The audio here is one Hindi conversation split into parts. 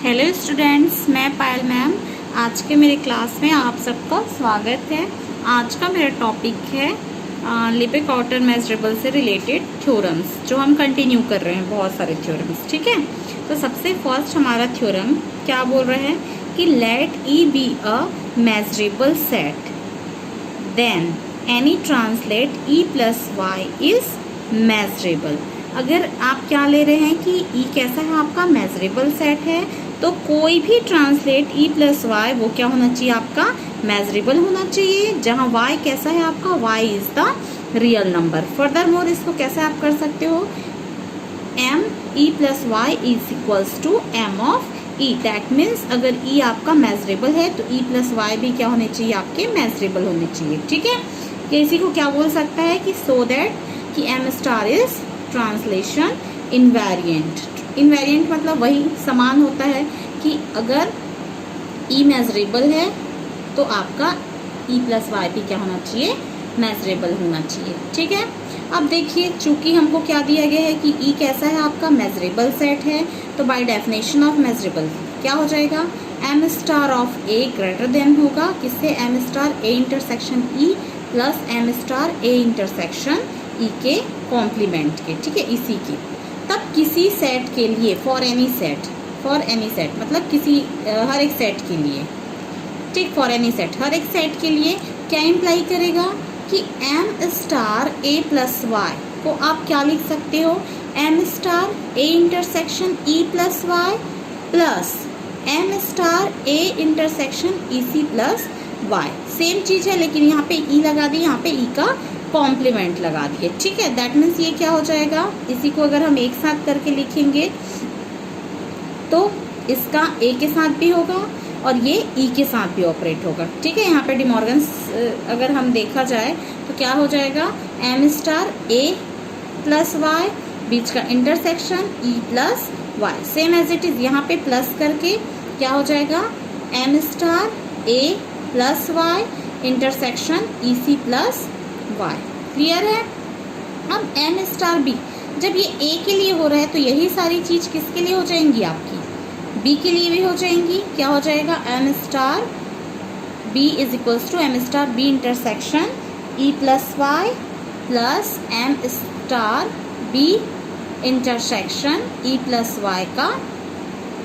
हेलो स्टूडेंट्स, मैं पायल मैम। आज के मेरे क्लास में आप सबका स्वागत है। आज का मेरा टॉपिक है लिपिक आउटर मेजरेबल से रिलेटेड थ्योरम्स, जो हम कंटिन्यू कर रहे हैं बहुत सारे थ्योरम्स। ठीक है, तो सबसे फर्स्ट हमारा थ्योरम क्या बोल रहा है कि let E be a measurable set, then any translate E plus Y is measurable. अगर आप क्या ले रहे हैं कि ई कैसा है, आपका मेजरेबल सेट है, तो कोई भी ट्रांसलेट ई प्लस वाई वो क्या होना चाहिए, आपका मेजरेबल होना चाहिए। जहाँ वाई कैसा है आपका, y is the real number. Furthermore इसको कैसे आप कर सकते हो, m E plus Y is equals to M of E. That means अगर ई आपका मेजरेबल है तो ई प्लस वाई भी क्या होने चाहिए, आपके मेजरेबल होने चाहिए। ठीक है, इसी को क्या बोल सकता है कि सो दैट कि M star is translation invariant. Invariant मतलब वही समान होता है कि अगर ई मेजरेबल है तो आपका ई प्लस वाई भी क्या होना चाहिए, मेजरेबल होना चाहिए। ठीक है, अब देखिए चूंकि हमको क्या दिया गया है कि ई कैसा है, आपका मेजरेबल सेट है, तो बाय डेफिनेशन ऑफ मेजरेबल क्या हो जाएगा, M star of A greater than होगा किससे, m star A intersection E plus m star A intersection E के कॉम्प्लीमेंट के। ठीक है, इसी की तब किसी सेट के लिए फॉर एनी सेट मतलब किसी हर एक सेट के लिए, ठीक, फॉर एनी सेट हर एक सेट के लिए क्या इम्प्लाई करेगा कि M star A plus y को आप क्या लिख सकते हो, m star A intersection E plus y plus m star A intersection E C plus Y. Same चीज है लेकिन यहाँ पे ई लगा दी, यहाँ पे ई का कॉम्प्लीमेंट लगा दिए। ठीक है, दैट मीन्स ये क्या हो जाएगा, इसी को अगर हम एक साथ करके लिखेंगे तो इसका ए के साथ भी होगा और ये ई के साथ भी ऑपरेट होगा। ठीक है, यहाँ पे डिमॉर्गन्स अगर हम देखा जाए तो क्या हो जाएगा, M star A plus Y बीच का intersection E plus Y, same as it is यहाँ पे प्लस करके क्या हो जाएगा, M star A plus Y intersection E C plus Y. Clear है। अब एम स्टार बी, जब ये ए के लिए हो रहा है तो यही सारी चीज किसके लिए हो जाएंगी, आपकी बी के लिए भी हो जाएंगी। क्या हो जाएगा, M star B is equals to m star B intersection E plus y plus m star B intersection E plus y का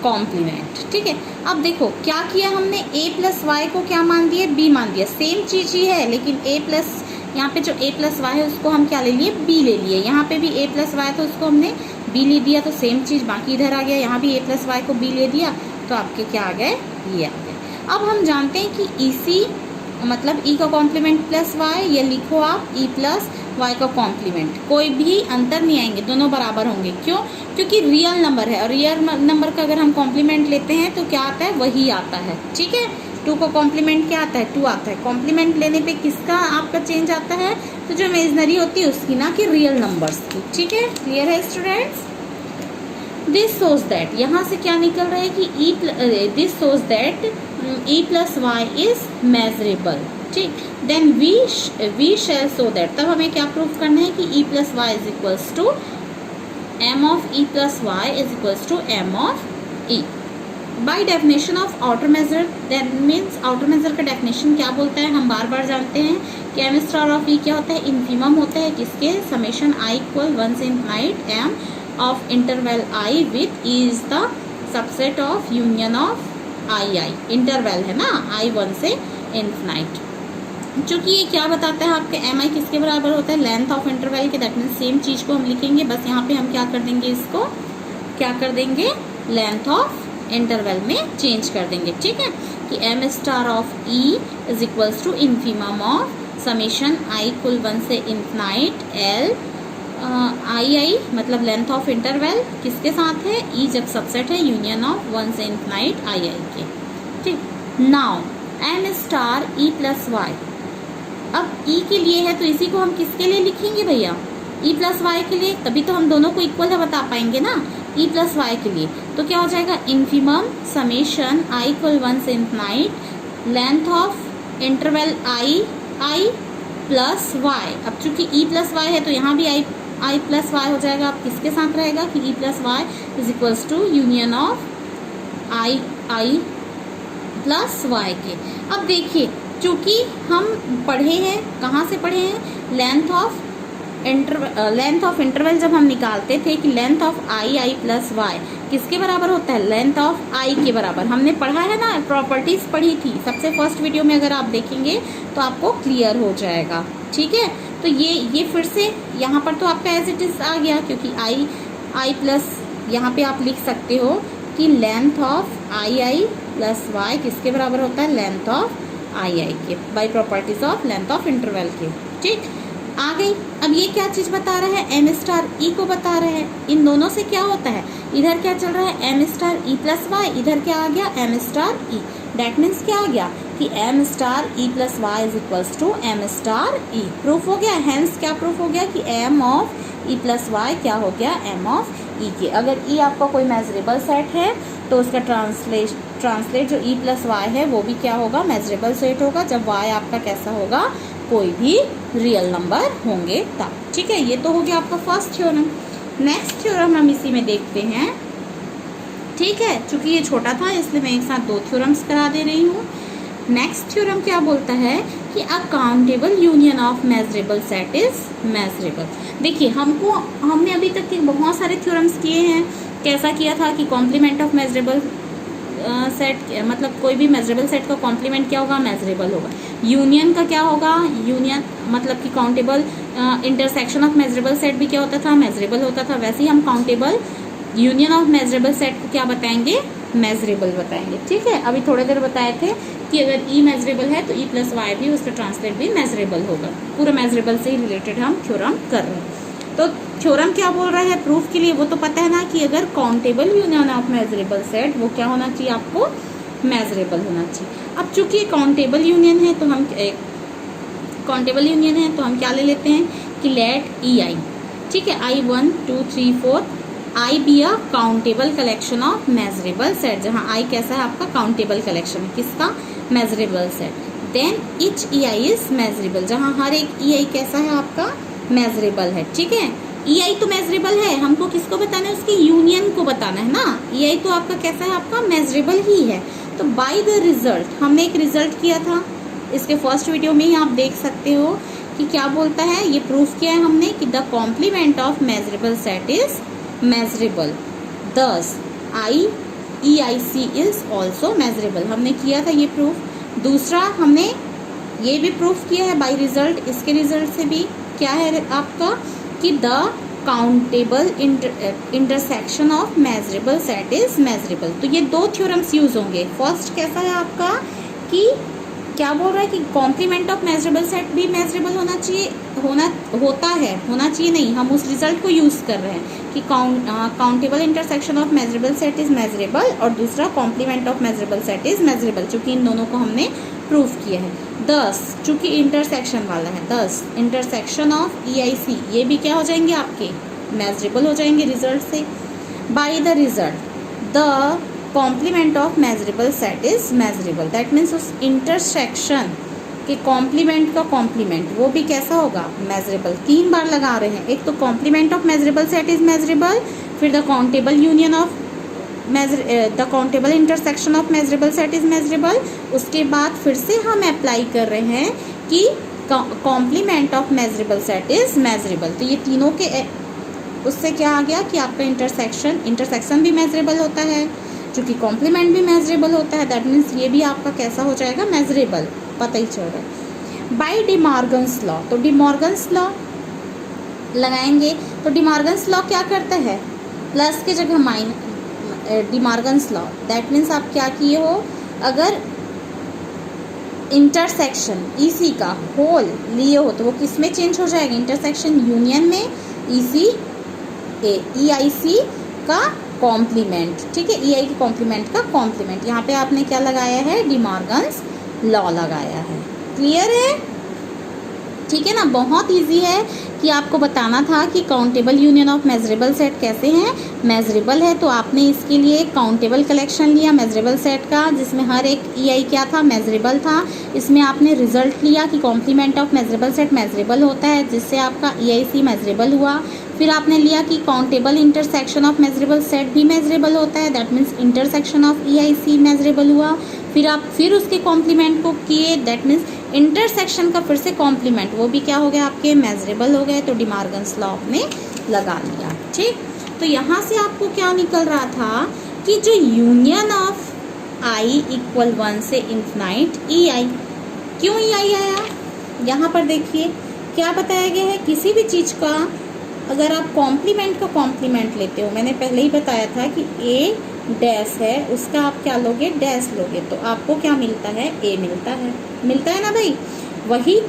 कॉम्प्लीमेंट। ठीक है, अब देखो क्या किया हमने, ए प्लस वाई को क्या मान दिया, बी मान दिया। सेम चीज ही है लेकिन ए प्लस, यहाँ पे जो a प्लस वाई है उसको हम क्या ले लिए, b ले लिए। यहाँ पे भी a प्लस वाई तो उसको हमने b ले दिया, तो सेम चीज़ बाकी इधर आ गया। यहाँ भी a प्लस वाई को b ले दिया तो आपके क्या आ गए, ये आ गए। अब हम जानते हैं कि ई सी मतलब e का कॉम्प्लीमेंट प्लस y, ये लिखो आप e प्लस वाई का कॉम्प्लीमेंट, कोई भी अंतर नहीं आएंगे, दोनों बराबर होंगे। क्यों, क्योंकि रियल नंबर है और रियल नंबर का अगर हम कॉम्प्लीमेंट लेते हैं तो क्या आता है, वही आता है। ठीक है, 2 को कॉम्प्लीमेंट क्या आता है, 2 आता है। कॉम्प्लीमेंट लेने पे किसका आपका चेंज आता है, तो जो इमेजिनरी होती है उसकी, ना कि रियल नंबर्स की। ठीक है, क्लियर है स्टूडेंट्स। दिस शोज दैट, यहाँ से क्या निकल रहा है कि this shows that E plus Y is measurable. ठीक, then we shall show that, तब हमें क्या प्रूफ करना है कि E plus Y is equals to M of E plus Y is equals to M of E. By definition of outer measure, that means outer measure का डेफिनेशन क्या बोलता है, हम बार बार जानते हैं कि एम स्टार ऑफ ई क्या होता है, इन्फीमम होता है किसके, समेशन आई इक्वल 1 से infinite m of interval I with E is the subset of union of I I. Interval है ना, आई 1 से इनफाइनाइट। चूंकि ये क्या बताता है आपके एम आई किसके बराबर होता है, लेंथ ऑफ इंटरवल के। दैट मीन्स सेम चीज को हम लिखेंगे, बस यहाँ पे हम क्या कर देंगे, इसको क्या कर देंगे, लेंथ ऑफ इंटरवल में चेंज कर देंगे। ठीक है, कि M star of E is equals to infimum of summation I कुल 1 से इनफाइनाइट एल आई आई, मतलब लेंथ ऑफ इंटरवल किसके साथ है, ई जब सबसेट है, यूनियन ऑफ 1 से इनफाइनाइट आई आई के। ठीक, now m star E plus y, अब ई के लिए है तो इसी को हम किसके लिए लिखेंगे भैया, ई प्लस वाई के लिए, तभी तो हम दोनों को इक्वल है बता पाएंगे ना, ई प्लस वाई के लिए। तो क्या हो जाएगा, इन्फीमम समेशन आई इक्वल 1 से infinite length of interval I plus y. अब चूंकि ई प्लस वाई है तो यहाँ भी आई प्लस वाई हो जाएगा। अब किसके साथ रहेगा कि E plus Y is equals to union of I plus y के। अब देखिए, चूंकि हम पढ़े हैं, कहाँ से पढ़े हैं, लेंथ ऑफ इंटरवल जब हम निकालते थे कि length of I plus y किसके बराबर होता है, लेंथ ऑफ आई के बराबर। हमने पढ़ा है ना, प्रॉपर्टीज पढ़ी थी सबसे फर्स्ट वीडियो में, अगर आप देखेंगे तो आपको क्लियर हो जाएगा। ठीक है, तो ये फिर से यहाँ पर तो आपका एज इट इज आ गया, क्योंकि आई प्लस यहाँ पे आप लिख सकते हो कि length of I plus y किसके बराबर होता है, लेंथ ऑफ आई के, by properties of length of interval के। ठीक, आ गई। अब ये क्या चीज बता रहा है, एम स्टार ई को बता रहा है। इन दोनों से क्या होता है, इधर क्या चल रहा है, m star E plus y, इधर क्या आ गया, m star E. That means क्या आ गया कि M star E plus Y is equals to m star E. Proof हो गया। हेंस क्या प्रूफ हो गया कि m of E plus y क्या हो गया, एम ऑफ ई के। अगर ई आपका कोई मेजरेबल सेट है तो उसका ट्रांसलेट जो ई प्लस वाई है वो भी क्या होगा, मेजरेबल सेट होगा, जब वाई आपका कैसा होगा, कोई भी रियल नंबर होंगे तब। ठीक है, ये तो हो गया आपका फर्स्ट थ्योरम। नेक्स्ट थ्योरम हम इसी में देखते हैं। ठीक है, चूंकि ये छोटा था इसलिए मैं एक साथ दो थ्योरम्स करा दे रही हूँ। नेक्स्ट थ्योरम क्या बोलता है कि a countable union of measurable set is measurable. देखिए, हमने अभी तक के बहुत सारे थ्योरम्स किए हैं। कैसा किया था कि कॉम्प्लीमेंट ऑफ मेजरेबल सेट, मतलब कोई भी मेजरेबल सेट का कॉम्प्लीमेंट क्या होगा, मेजरेबल होगा। यूनियन का क्या होगा, यूनियन मतलब कि countable intersection of measurable set भी क्या होता था, मेजरेबल होता था। वैसे ही हम countable union of measurable set को क्या बताएंगे, मेजरेबल बताएंगे। ठीक है, अभी थोड़ी देर बताए थे कि अगर ई मेजरेबल है तो ई प्लस वाई भी, उसका ट्रांसलेट भी मेजरेबल होगा। पूरा मेजरेबल से ही रिलेटेड हम थ्योरम कर रहे हैं। तो थ्योरम क्या बोल रहा है प्रूफ के लिए, वो तो पता है ना कि अगर countable union of measurable set, वो क्या होना चाहिए आपको, मेजरेबल होना चाहिए। अब चूंकि काउंटेबल यूनियन है तो हम क्या ले लेते हैं कि लेट ई आई, ठीक है, I 1 2 3 4 I be a countable collection of measurable set, जहाँ आई कैसा है आपका, काउंटेबल कलेक्शन है किसका, measurable set. Then each E I is measurable, जहाँ हर एक ई आई कैसा है आपका, मेजरेबल है। ठीक है, ई आई तो मेजरेबल है, हमको किसको बताना है, उसके यूनियन को बताना है ना। ई आई तो आपका कैसा है, आपका मेजरेबल ही है। तो बाय द रिजल्ट, हमने एक रिजल्ट किया था इसके फर्स्ट वीडियो में ही, आप देख सकते हो कि क्या बोलता है, ये प्रूफ किया है हमने कि the complement of measurable set is measurable, thus I E I C is also measurable. हमने किया था ये प्रूफ। दूसरा हमने ये भी प्रूफ किया है बाय रिजल्ट, इसके रिजल्ट से भी क्या है आपका कि the countable intersection of measurable set is measurable. तो ये दो थ्योरम्स यूज होंगे। फर्स्ट कैसा है आपका कि क्या बोल रहा है कि कॉम्प्लीमेंट ऑफ मेजरेबल सेट भी मेजरेबल होना चाहिए, होना चाहिए नहीं, हम उस रिजल्ट को यूज कर रहे हैं कि countable intersection of measurable set is measurable, और दूसरा complement of measurable set is measurable, चूंकि इन दोनों को हमने प्रूफ किया है। 10 चूंकि इंटरसेक्शन वाला है, 10 इंटरसेक्शन ऑफ ई आई सी, ये भी क्या हो जाएंगे आपके, मेजरेबल हो जाएंगे रिजल्ट से। By the result the complement of measurable set is measurable, that means उस इंटरसेक्शन के कॉम्प्लीमेंट का कॉम्प्लीमेंट वो भी कैसा होगा, मेजरेबल। 3 बार लगा रहे हैं, एक तो complement of measurable set is measurable, फिर the countable union of the countable intersection of measurable set is measurable. उसके बाद फिर से हम अप्लाई कर रहे हैं कि complement of measurable set is measurable. तो ये तीनों के उससे क्या आ गया कि आपका इंटरसेक्शन भी मेजरेबल होता है, चूँकि कॉम्प्लीमेंट भी मेजरेबल होता है, दैट मीन्स ये भी आपका कैसा हो जाएगा, मेजरेबल, पता ही चल रहा है। बाय डिमॉर्गन्स लॉ, तो डिमॉर्गन्स लॉ लगाएंगे तो डिमॉर्गन्स लॉ क्या करता है, प्लस के जगह minus, De Morgan's law that means आप क्या किए हो, अगर इंटरसेक्शन ईसी का होल लिए हो तो वो किस में चेंज हो जाएगा, इंटरसेक्शन यूनियन में ईसी ई आई सी का कॉम्प्लीमेंट। ठीक है, ई आई के कॉम्प्लीमेंट का कॉम्प्लीमेंट, यहाँ पे आपने क्या लगाया है, डिमॉर्गन्स लॉ लगाया है। क्लियर है, ठीक है ना। बहुत इजी है कि आपको बताना था कि countable union of measurable set कैसे हैं, मेजरेबल है, तो आपने इसके लिए काउंटेबल कलेक्शन लिया मेजरेबल सेट का, जिसमें हर एक ई आई क्या था, मेजरेबल था। इसमें आपने रिजल्ट लिया कि complement of measurable set measurable होता है, जिससे आपका ई आई सी मेजरेबल हुआ। फिर आपने लिया कि countable intersection of measurable set भी मेजरेबल होता है, that means intersection of EIC measurable हुआ। फिर उसके कॉम्प्लीमेंट को किए, दैट मीन्स इंटरसेक्शन का फिर से कॉम्प्लीमेंट, वो भी क्या हो गया आपके मेजरेबल हो गए, तो डी मॉर्गन्स लॉ आपने लगा लिया। ठीक, तो यहाँ से आपको क्या निकल रहा था कि जो यूनियन ऑफ I इक्वल 1 से इन्फिनाइट EI, क्यों EI आया यहाँ पर देखिए क्या बताया गया है, किसी भी चीज़ का अगर आप कॉम्प्लीमेंट का कॉम्प्लीमेंट लेते हो, मैंने पहले ही बताया था कि A डैश है, उसका आप क्या लोगे, डैश लोगे, तो आपको क्या मिलता है, A मिलता है ना भाई। वही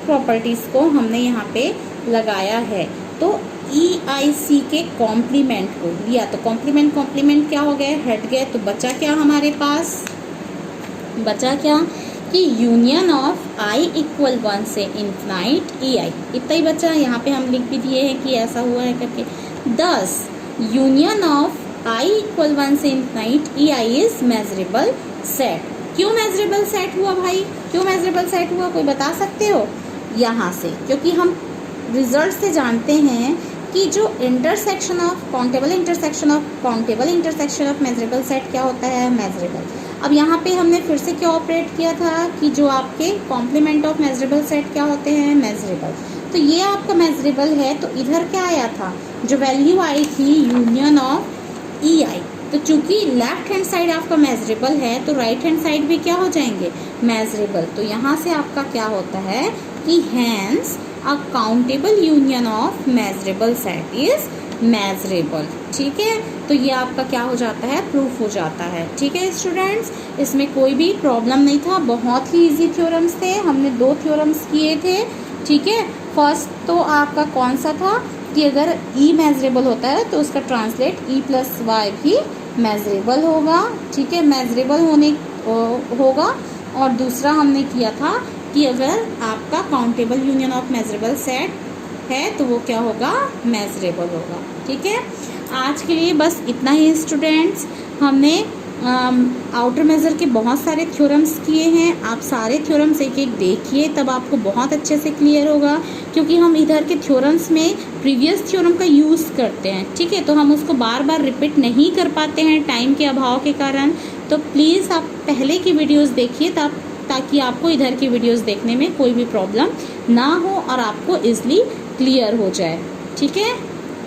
प्रॉपर्टीज़ को हमने यहाँ पे लगाया है, तो EIC के कॉम्प्लीमेंट को लिया, तो कॉम्प्लीमेंट क्या हो गए, हट गए, तो बचा क्या हमारे पास, बचा क्या कि यूनियन ऑफ I इक्वल 1 से इन्फिनाइट EI, इतना ही बचा। यहाँ पे हम लिख भी दिए हैं कि ऐसा हुआ है करके। दस यूनियन ऑफ I इक्वल 1 से infinite EI is measurable set. क्यों मेजरेबल सेट हुआ भाई, क्यों मेजरेबल सेट हुआ, कोई बता सकते हो? यहाँ से, क्योंकि हम रिजल्ट से जानते हैं कि जो intersection of countable intersection of measurable set क्या होता है, मेजरेबल। अब यहाँ पे हमने फिर से क्या ऑपरेट किया था कि जो आपके कॉम्प्लीमेंट ऑफ मेजरेबल सेट क्या होते हैं, मेजरेबल। तो ये आपका मेजरेबल है, तो इधर क्या आया था, जो वैल्यू आई थी यूनियन ऑफ EI, तो चूंकि लेफ्ट हैंड साइड आपका मेजरेबल है तो राइट हैंड साइड भी क्या हो जाएंगे, मेजरेबल। तो यहाँ से आपका क्या होता है कि hence a countable union of measurable set is measurable. ठीक है, तो ये आपका क्या हो जाता है, प्रूफ हो जाता है। ठीक है स्टूडेंट्स, इसमें कोई भी प्रॉब्लम नहीं था, बहुत ही इजी थ्योरम्स थे, हमने 2 थ्योरम्स किए थे। ठीक है, फर्स्ट तो आपका कौन सा था कि अगर E मेजरेबल होता है तो उसका ट्रांसलेट E+Y भी मेजरेबल होगा। ठीक है, मेजरेबल होने होगा। और दूसरा हमने किया था कि अगर आपका countable union of measurable set है तो वो क्या होगा, मेजरेबल होगा। ठीक है, आज के लिए बस इतना ही स्टूडेंट्स। हमने आउटर मेजर के बहुत सारे थ्योरम्स किए हैं, आप सारे थ्योरम्स एक एक देखिए, तब आपको बहुत अच्छे से क्लियर होगा, क्योंकि हम इधर के थ्योरम्स में प्रीवियस थ्योरम का यूज़ करते हैं। ठीक है, तो हम उसको बार बार रिपीट नहीं कर पाते हैं टाइम के अभाव के कारण, तो प्लीज़ आप पहले की वीडियोज़ देखिए ताकि आपको इधर की वीडियोज़ देखने में कोई भी प्रॉब्लम ना हो और आपको ईज़िली क्लियर हो जाए। ठीक है,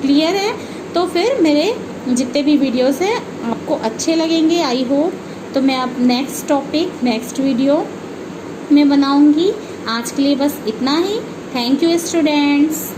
क्लियर है, तो फिर मेरे जितने भी वीडियोस हैं आपको अच्छे लगेंगे आई होप। तो मैं अब नेक्स्ट टॉपिक नेक्स्ट वीडियो में बनाऊंगी। आज के लिए बस इतना ही। Thank you students.